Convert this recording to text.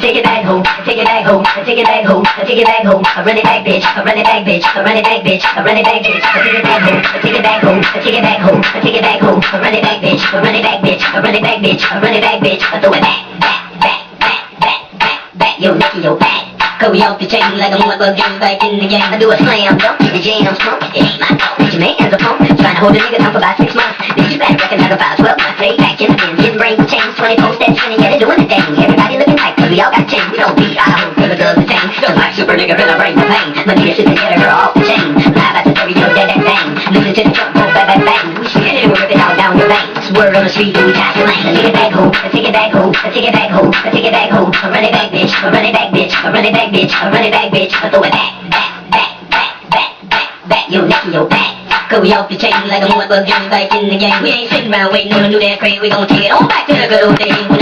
take it back home, take it back home, take it back home, take it back home. Run it back, bitch, run it back, bitch, run it back, bitch, run it back, bitch. Take it back home, take it back home, take it back home, take it back home. Run it back, bitch, run it back, bitch, run it back, bitch, run it back, bitch. Throw it back, back, yo, Nicky, yo, back. Cause we off the chain like a motherfucker back in the game. I do a slam dunk, the jam smoke. It ain't my fault, your man's a punk. Trying to hold a nigga down for about 6 months. Bitch, you better recognize about 12 months. Lay back in the bin, getting brain chains, 24 steps, spinning, yeah, they doing the thing. Everybody looking tight, cause we all got chains. We don't beat our hoes, cause the girls the same. Don't like super nigga, finna bring the pain. My nigga shit to get her off the chain. Live at the story, yo, that bang. Listen to the trunk, boom, bang, bang, bang. We shoot it, rip it all down your veins. Word on the street, we got the lane. Take it back home, take it back home, take it back home, take it back home. Run it back, bitch, run it back, bitch, run it back, bitch, run it back, bitch. Throw it back, yo, Nicky, yo, back. Cause we off the chain like a motherfucker back in the game. We ain't sitting around waiting on a new dance craze. We gon' take it on back to the good old days.